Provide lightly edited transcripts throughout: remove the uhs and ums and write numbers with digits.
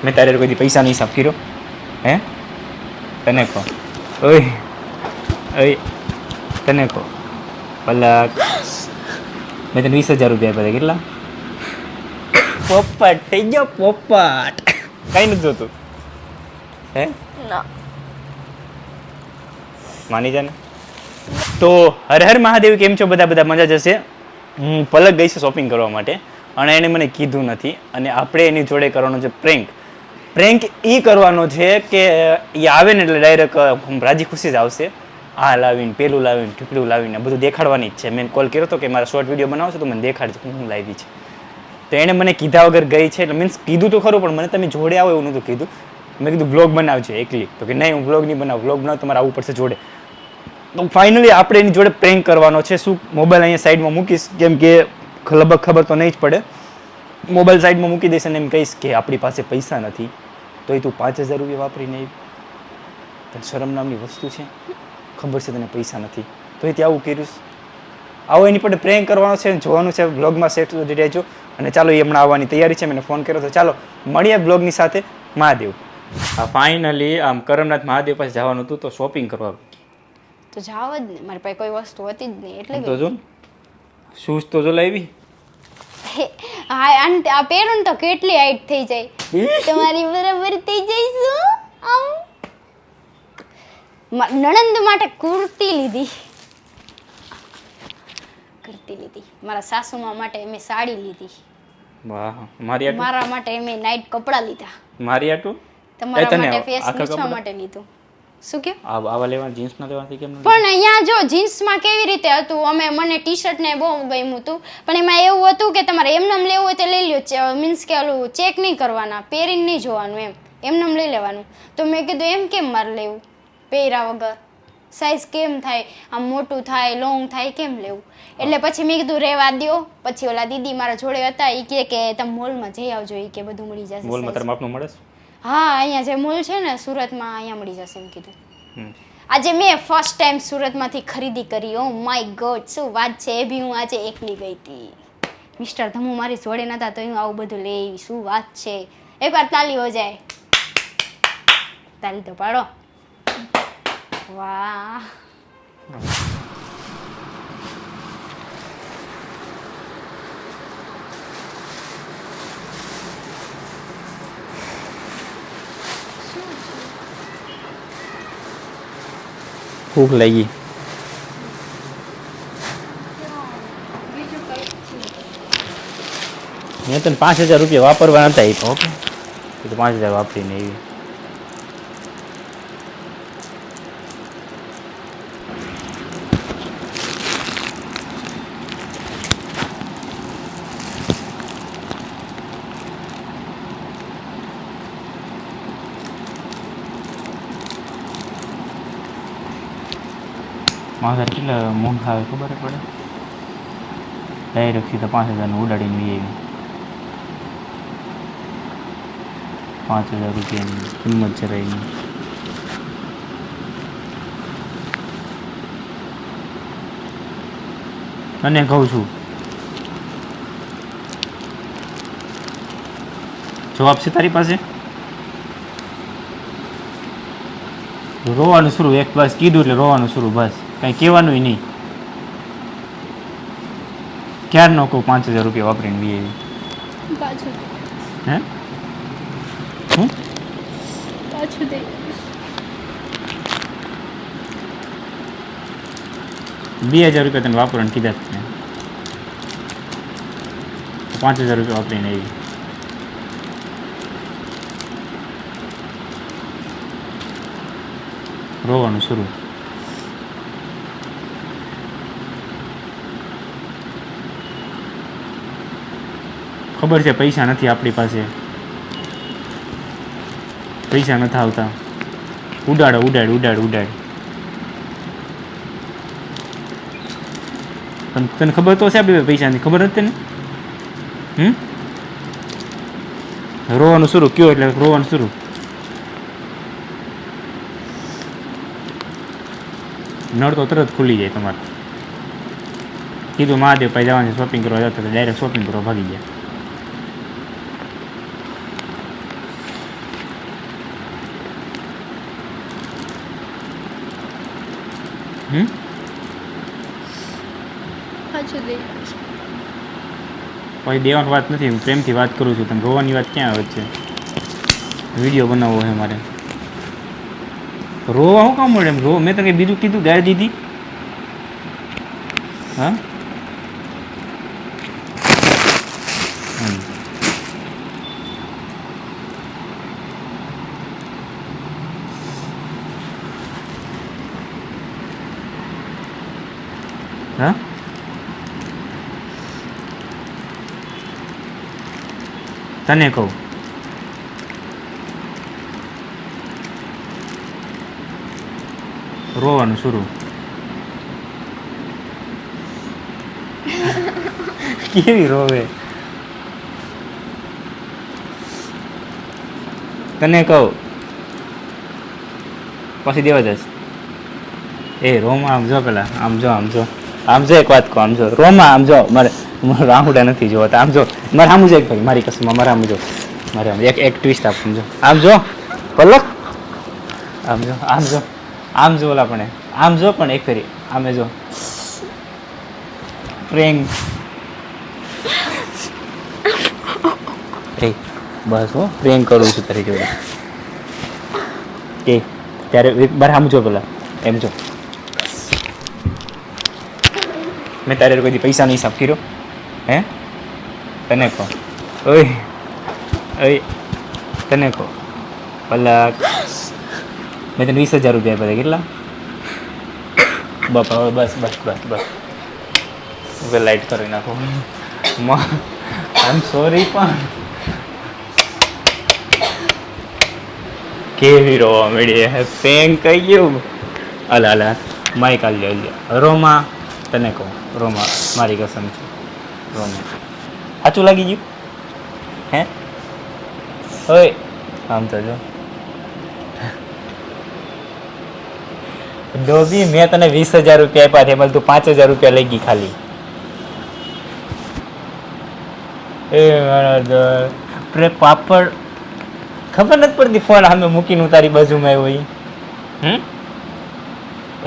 મેં તારે કોઈ દી પૈસાનો હિસાબ કર્યો હે? તને કહો ઓય ઓય તને કહો પલક મેં તને 20,000 રૂપિયા આપ્યા કેટલા? પોપટ થઈ ગયો પોપટ. કઈ નથી જોતું હે? ના માની જાને. તો હર હર મહાદેવ, કેમ છો બધા? બધા મજા જશે. હું પલક ગઈ છે શોપિંગ કરવા માટે અને એને મને કીધું નથી અને આપણે એની જોડે કરવાનો છે પ્રેન્ક એ કરવાનો છે કે એ આવે ને એટલે ડાયરેક્ટ રાજી ખુશી જ આવશે. આ લાવીને પેલું લાવીને ઢીકડું લાવીને બધું દેખાડવાની જ છે. મેં કોલ કર્યો હતો કે મારા શોર્ટ વિડીયો બનાવશો તો મને દેખાડજો હું લાવી છે. તો એણે મને કીધા વગર ગઈ છે એટલે મીન્સ કીધું તો ખરું પણ મને તમે જોડે આવો એવું નહોતું કીધું. મેં કીધું બ્લોગ બનાવજો એકલી, તો કે નહીં હું બ્લોગ નહીં બનાવું, બ્લોગ બનાવ તમારે આવવું પડશે જોડે. તો ફાઇનલી આપણે એની જોડે પ્રેન્ક કરવાનો છે. શું મોબાઈલ અહીંયા સાઈડમાં મૂકીશ કેમ કે લગભગ ખબર તો નહીં જ પડે. મોબાઈલ સાઈડમાં મૂકી દઈશ અને એમ કહીશ કે આપણી પાસે પૈસા નથી તો એ તું 5,000 રૂપિયા વાપરીને આવી. તને શરમ નામની વસ્તુ છે? ખબર છે તને પૈસા નથી તો એ આવું કર્યું. આવો એની પર પ્રેન્ક કરવાનો છે, જોવાનું છે. બ્લોગમાં સેટ રહેજો અને ચાલો એ હમણાં આવવાની તૈયારી છે. મને ફોન કર્યો તો ચાલો મળીએ બ્લોગની સાથે. મહાદેવ હા ફાઇનલી આમ કરમનાથ મહાદેવ પાસે જવાનું હતું તો શોપિંગ કરવા તો જાવ જ ને, મારી પાસે કોઈ વસ્તુ હતી જ નહીં એટલે તો જો શૂઝ તો જો લાવી. હા અને આ પહેરું તો કેટલી હાઈટ થઈ જાય તમારી બરાબર થઈ જઈશું. આમ નણંદ માટે કુર્તી લીધી, મારા સાસુમા માટે મેં સાડી લીધી, વાહ મારી મારા માટે મેં નાઈટ કપડાં લીધા, મારી આટું તમારા માટે ફેસ લૂછવા માટે લીધું. શું કે આવા લેવા જીન્સ ના લેવાથી કેમ? પણ અહીંયા જો જીન્સમાં કેવી રીતે હતું, મને ટી શર્ટ ને બહુ ગમ્યું હતું પણ એમાં એવું હતું કે તમારે એમનેમ લેવું હોય તો લઈ લ્યો, મીન્સ કે ઓલું ચેક નહીં કરવાના, પહેરીને નહીં જોવાનું, એમનેમ લઈ લેવાનું. તો મેં કીધું એમ કેમ મારે લેવું પહેર્યા વગર, સાઈઝ કેમ થાય, આમ મોટું થાય લોંગ થાય કેમ લેવું? એટલે પછી મેં કીધું રહેવા દો. પછી ઓલા દીદી મારા જોડે હતા એ કે તમે મોલમાં જઈ આવજો, એ કે બધું મળી જશે. મોલમાં તારા માપનું મળે? હા અહીંયા જે મોલ છે ને સુરતમાં અહીંયા મળી જશે એમ કીધું. આજે મેં ફર્સ્ટ ટાઈમ સુરતમાંથી ખરીદી કરી. ઓ માય ગોડ શું વાત છે, એ બી હું આજે એકલી ગઈ હતી. મિસ્ટર ધમુ મારી જોડે નતા તો હું આવું બધું લઈ આવી. શું વાત છે, એકવાર તાલી હો જાય, તાલી તો પાડો. વાહ ભૂખ લાગી. મેં તને 5,000 રૂપિયા વાપરવા નતા આપ્યા. ઓકે એ તો 5,000 વાપરીને આવી. મારા કેટલા મોંઘા આવે ખબર પડે? ડાયરેક્ટ સીધા 5,000 ઉડાડીને વી આવી. 5,000 રૂપિયાની કિંમત જરાય નહીં. અને કહું છું જવાબ છે તારી પાસે? રોવાનું શરૂ. એક બસ કીધું એટલે રોવાનું શરૂ, બસ કાંઈ કહેવાનું નહીં. ક્યારે નો કહું 5,000 રૂપિયા વાપરીને વી આવી. હે હું પાછું દઈ 2,000 રૂપિયા તને વાપરવાનું કીધા જ ને, 5,000 રૂપિયા વાપરીને આવી. રોવાનું શરૂ. ખબર છે પૈસા નથી આપણી પાસે, પૈસા નથી આવતા. ઉડાડ ઉડાડ ઉડાડ ઉડાડ. પણ તને ખબર તો છે આપણી પૈસાની ખબર નથી તને? રોવાનું શરૂ કયો એટલે રોવાનું શરૂ. નળ તો તરત ખુલી જાય તમારે. કીધું મહાદેવ ભાઈ જવાની શોપિંગ કરવા જતા ડાયરેક્ટ શોપિંગ કરવા ભાગી ગયા. હમ પાછું દે કોઈ દેવાની વાત નથી, હું પ્રેમથી વાત કરું છું. તમે રોવાની વાત ક્યાં આવે છે? વિડીયો બનાવવો છે મારે. રોવા શું કામ મળે એમ? રો મેં તને બીજું કીધું? ગાય દીધી? હા હા તને કહું રોવાનું શરૂ. કેવી રોવે? તને કહું પછી દેવા જશ. એ રોમાં આમ જો, પેલા આમ જો, આમ જો, આમ જો, એક વાત કહું, આમ જો રોમાં, આમ જો, મારે રાહુડા નથી જોતા, આમ જો, મારે આમ જો, એક ભાઈ મારી કસમમાં મારે આમ જો, મારે આમ એક ટ્વિસ્ટ આપ, આમ જો, આમ જો પલક, આમ જો, આમ જો, આમ જો, ઓલા પણ આમ જો, પણ એક ફેરી આમે જો, પ્રેંગ. એ બસ હો, પ્રેંગ કરું છું તારી જોડે. કે ત્યારે બાર આમ જો, પેલા એમ જો, મેં તારે કોઈ પૈસા નહીં હિસાબ કર્યો હે? તને કહો, ઓય ઓય, તને કહો પલક, મેં તને 20,000 રૂપિયા આપ્યા હતા. કેટલા? બાપા બસ બસ બસ બસ, હવે લાઈટ કરી નાખો. આઈ એમ સોરી, પણ કેવી રોવા મળી હે? પેન કહી ગયું. અલા અલા, માઇક આલ લે. રોમાં, તને કહું રોમાં, મારી કસમ છે રોમાં, સાચું લાગી ગયું હે? ઓય આમ તો જો ડોબી, મેં તને 20,000 રૂપિયા આપ્યા છે, એમાં તું 5,000 રૂપિયા લઈ ગઈ ખાલી. એ મારા પાપડ ખબર નથી પડતી, ફોન સામે મૂકીને હું તારી બાજુમાં આવ્યો.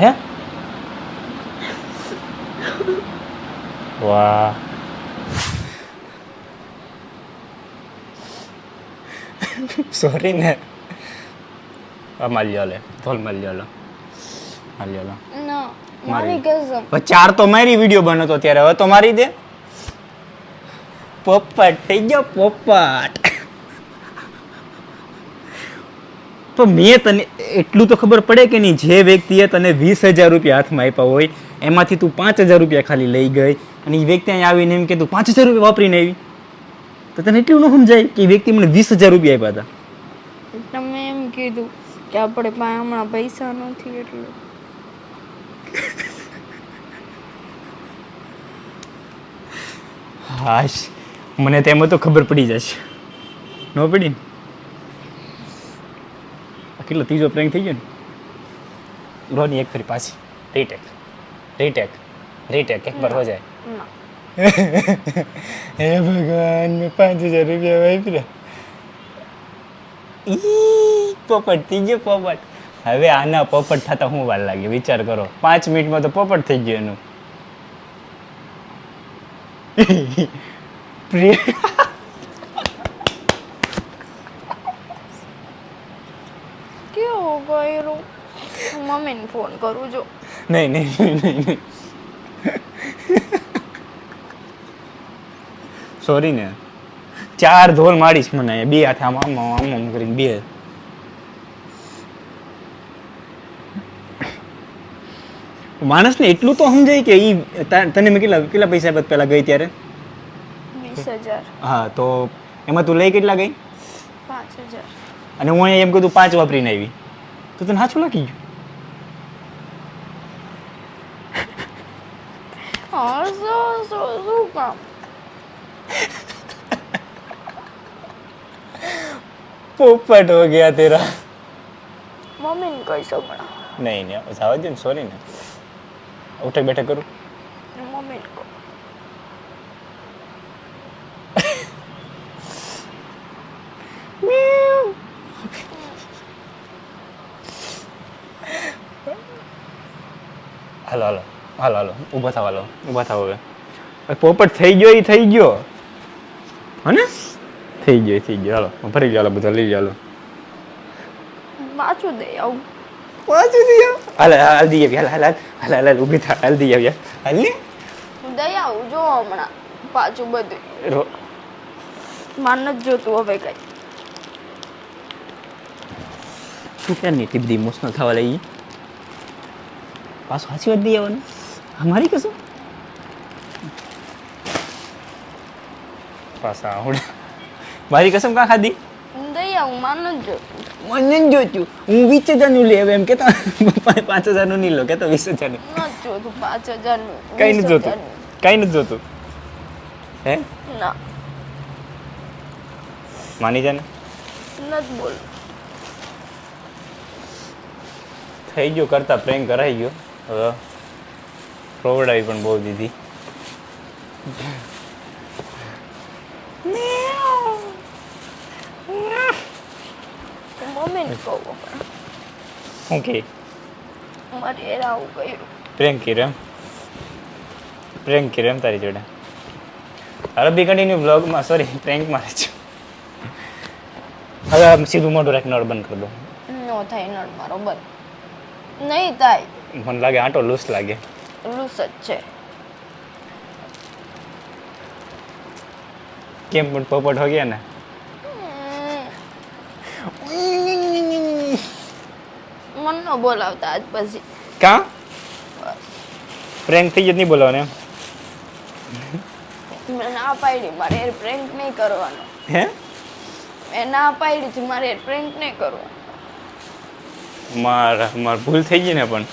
હે વાહ, સોરી ને. માલ્યો લે, થોલ માલ્યો લે, માલ્યો લે. ના, મારી કસમ. ચાર તો મારી વિડીયો બનતો ત્યારે, હવે તો મારી દે. પોપટ થઈ ગયો, પોપટ. તો મેં તને એટલું તો ખબર પડે કે નહીં, જે વ્યક્તિએ તને 20,000 રૂપિયા હાથમાં આપ્યા હોય, એમાંથી તું 5,000 રૂપિયા ખાલી લઈ ગઈ, અને એ વ્યક્તિ અહીં આવીને એમ કે તું 5,000 રૂપિયા વાપરીને આવી, તો તને એટલું ન સમજાય કે એ વ્યક્તિ મને 20,000 રૂપિયા આપ્યા હતા. તમે એમ કીધું કે આપણે પાસે હમણાં પૈસા નથી એટલે. હાશ, મને તેમાં તો ખબર પડી જશે. ન પડી ને? કેટલો ત્રીજો પ્રેન્ક થઈ ગયો ને? રોની એક ફરી પાછી રીટેક રીટેક રીટેક, એક બાર હો જાય. હે ભગવાન, મેં 5,000 રૂપિયા વાપર્યા. ઈ પોપટ થઈ ગયો, પોપટ. હવે આના પોપટ થતા શું વાર લાગે વિચાર કરો? 5 મિનિટમાં તો પોપટ થઈ ગયો એનું. કેવું કર્યું? મમ્મીને ફોન કરું જો. નહીં નહીં નહીં નહીં, સોરી ને. 4 ધોલ મારીશ મને, 2 હાથે આમ આમ આમ આમ કરીને 2. માણસને એટલું તો સમજાય કે ઈ તને મેં કેટલા પૈસા આપ્યા પેલા ગઈ ત્યારે? 20,000. હા, તો એમાં તું લઈ કેટલા ગઈ? 5,000. અને હું અહીંયા એમ કીધું 5 વાપરીને આવી, તો તને સાચું લાગી ગયું? શું કામ? પોપટ હો ગયા તેરા. મમ્મીને કહીશ હમણાં. નહીં નહીં, જવા દે ને, સોરી ને. ઉઠક બેઠક કરું? મમ્મીને કહો. હાલો હાલો હાલો હાલો ઊભા થાવ, હાલો ઊભા થાવ. હવે પોપટ થઈ ગયો, એ થઈ ગયો હને, થઈ ગયો. હાલો ભરી લો, હાલો બધા લઈ લો, હાલો પાછું દે આવું. પાછું દઈ આવ. હાલ હાલ દઈ આવી, હાલ હાલ હાલ હાલ ઊભી થા, હાલ દઈ આવી, હાલ ને દઈ આવું જો હમણાં પાછું બધું માન નથી જોતું હવે કઈ. શું ક્યાં નહીં ટીપ દી ઇમોશનલ થવા લઈ પાછું સાચી વાત દઈ આવવાનું. અમારી કશું પાછા આવડે મારી કસમ કાં ખાધી? દઈ આવું માન નથી જોતું. મને જ જોતું, હું 20,000 લે હવે એમ કેતા 5,000 નહીં લો, કેતો 20,000 નથી જોતું 5,000 કઈ નથી જોતું, કઈ નથી જોતું. હે ના માની જા ને, નથી બોલ. થઈ ગયો કરતા પ્રેન્ક કરાઈ ગયો. હવે પ્રોવડાવી પણ બહુ દીધી. મમ્મીને કહું શું કે મારે એ આવું કર્યું. પ્રેન્ક કર્યો એમ તારી જોડે. અરબી કન્ટિન્યુ બ્લોગમાં, સોરી પ્રેન્કમાં રહે છે. હવે આમ સીધું મોઢું રાખીને નળ બંધ કરી દો. નો થાય નળ મારો બંધ નહીં થાય. મને લાગે આંટો લૂસ લાગે. લૂસ જ છે. કેમ પણ પોપટ હો ગયા ને. મન નો બોલાવતા આજ પછી. કા પ્રેન્ક થઈ જ નહીં બોલાવને એમ? મેં ના પાડી મારે એ પ્રેન્ક નહીં કરવાનો. હે મેં ના પાડી હતી મારે એ પ્રેન્ક નહીં કરવાનો. માર ભૂલ થઈ ગઈ ને, પણ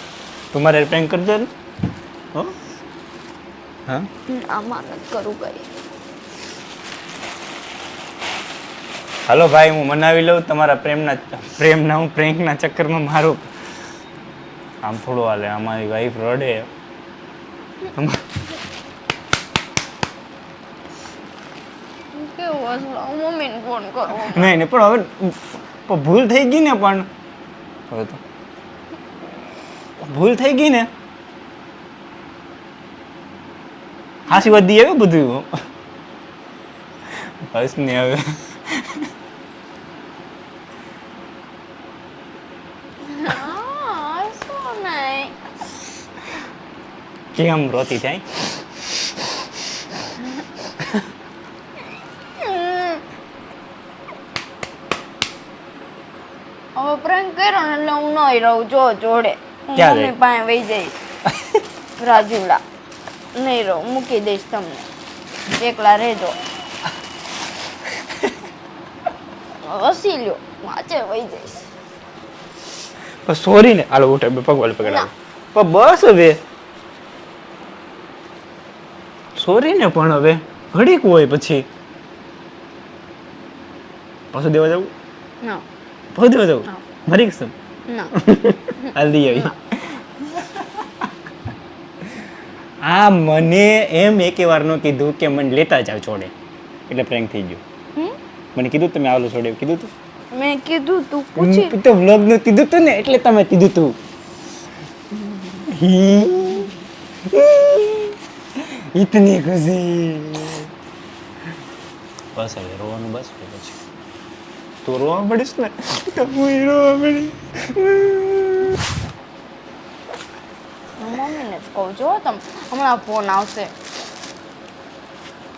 તું મારે પ્રેન્ક કરજો ને. હો હા આમાં નથી કરું કઈ. હાલો ભાઈ, હું મનાવી લઉં તમારા પ્રેમના હું પ્રેન્કના ચક્કરમાં મારું. આમ થોડું હાલે, અમારી વાઈફ રડે. કેવું હશે મમ્મીને ફોન કરવો. નહીં પણ હવે ભૂલ થઈ ગઈ ને, પણ હવે તો ભૂલ થઈ ગઈ ને. હાસી વાત દી આવ્યું બધું બસ ને હવે. શું નહીં કેમ રોતી થાય? હવે પ્રેન્ક કર્યો ને એટલે હું નહીં રહું જો જોડે. હું ક્યાં મમ્મી પાસે વહી જઈશ રાજુલા. નહીં રહું, મૂકી દઈશ તમને. એકલા રહેજો. હસી લ્યો, વાંચે વહી જઈશ. સોરી ને, હાલો ઉઠે પગવાળ પકડાવ. પણ બસ હવે સોરી ને, પણ હવે ઘડીક હોય પછી પાછું દેવા જવું. ના પાછું દેવા જવું મારી કસમ. ના હલ્દી આવી. આ મને એમ એકે વાર નો કીધું કે મને લેતા જાવ છોડે, એટલે પ્રેન્ક થઈ ગયો. મને કીધું તમે આલો છોડે કીધું તું. મેં કીધું તું પૂછી. તો વ્લોગ નું કીધું તું ને, એટલે તમે કીધું તું. ઇતની ખુશી. બસ હવે રોવાનું બસ પછી તું રોવા પડીશ ને તો હું રોવા પડી. મમ્મીને જ કહું જો તમે હમણાં ફોન આવશે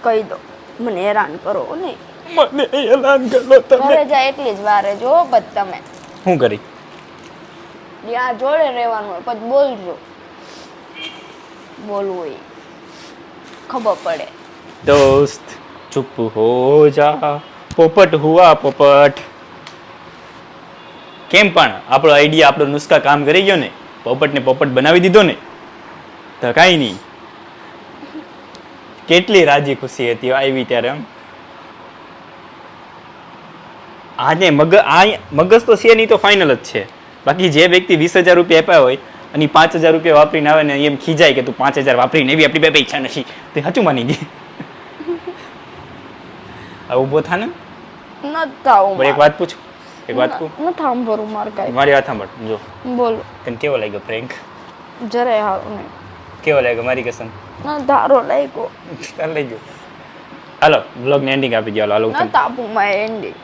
કહી દો મને હેરાન કરો નહીં. મને એલાન કરો તમે. ઘરે જાય એટલી જ વારે જો બસ તમે શું કરી? ત્યાં જોડે રહેવાનું હોય પછી બોલજો. બોલવું હોય ખબર પડે. दोस्त चुप हो जा, પોપટ હુઆ પોપટ. કેમ પણ આપણો આઈડિયા, આપણો નુસ્ખા કામ કરી ગયો ને, પોપટને પોપટ બનાવી દીધો ને, તો કાંઈ નહીં. કેટલી રાજી ખુશી હતી આવી ત્યારે. એમ આને મગજ તો છે નહીં તો ફાઇનલ જ છે. બાકી જે વ્યક્તિ 20,000 રૂપિયા આપ્યા હોય અને 5,000 રૂપિયા વાપરીને આવે ને એમ ખીજાય કે તું 5,000 વાપરીને એવી આપણી બે ઈચ્છા નથી, તે સાચું માની ગઈ. ઊભો થા ને. એક વાત પૂછું, એક વાત પૂછું. ન થાંભરું માર કાંઈ. મારી વાત સાંભળ. જો બોલો. તને કેવો લાગ્યો પ્રેન્ક? જરાય સારું નહીં. કેવો લાગ્યો મારી કસમ? ના ધારો લાગ્યો. ચાલ લઈ ગયો. હાલો બ્લોગને એન્ડિંગ આપી દો. હાલો ના તાપુમાં એન્ડિંગ.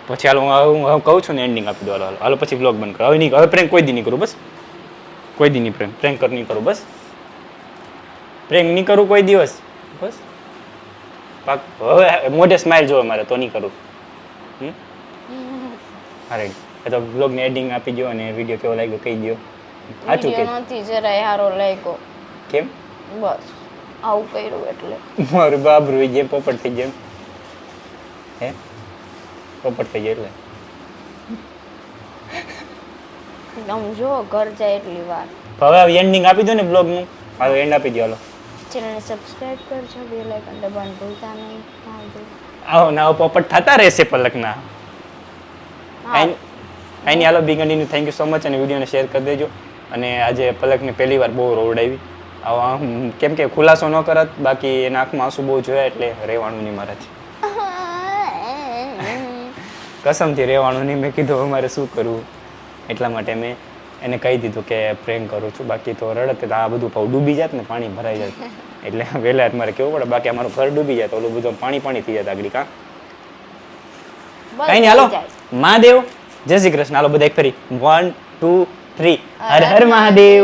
પછી હાલો હું કહું છું ને એન્ડિંગ આપી દો. હાલો હાલો પછી બ્લોગ બંધ કરો. હવે નહીં, હવે પ્રેન્ક કોઈ દી નહીં કરું બસ. કોઈ દી નહીં પ્રેન્ક નહીં કરું બસ. પ્રેન્ક નહીં કરું કોઈ દિવસ બસ. પાક હવે મોઢે સ્માઇલ જોવે મારે તો નહીં કરું. હા રેડી. તો બ્લોગને એન્ડિંગ આપી દો અને વિડીયો કેવો લાગ્યો કહી દો. સાચું કે નથી જરાય સારો લાગ્યો. કેમ? બસ આવું કર્યું એટલે. મારું બાબરું જેમ પોપટ થઈ જેમ હે પોપટ થઈ જાય એટલે આમ જો ઘર જાય એટલી વાર. હવે એન્ડિંગ આપી દો ને બ્લોગનું. હવે એન્ડ આપી દો. હાલો ચેનલને સબસ્ક્રાઇબ કરજો, બેલ આઇકન દબાવવાનું ભૂલતા નહીં. આવો ના પોપટ થતા રહેશે પલકના. આઈની હાલો be continue. Thank you so much અને વિડીયોને શેર કરી દેજો. અને આજે પલકને પહેલી વાર બહુ રોવડાવી. કેમ કે ખુલાસો ન કરત, બાકી એના આંખમાં આંસુ બહુ જોયા એટલે રહેવાનું નહીં મારાથી. કસમથી રહેવાનું નહીં. મેં કીધું અમારે શું કરવું, એટલા માટે મેં એને કહી દીધું કે પ્રેમ કરું છું. બાકી તો રડત આ બધું પાઉં ડૂબી જાત ને પાણી ભરાઈ જાય એટલે વહેલા મારે કેવું પડે. બાકી અમારું ઘર ડૂબી જાય તો ઓલું બધું પાણી થઈ જાય આગળ. કાં કઈ નહીં. હાલો મહાદેવ જય શ્રી કૃષ્ણ. હાલો બધા એક ફરી 1 2 3 હર હર મહાદેવ.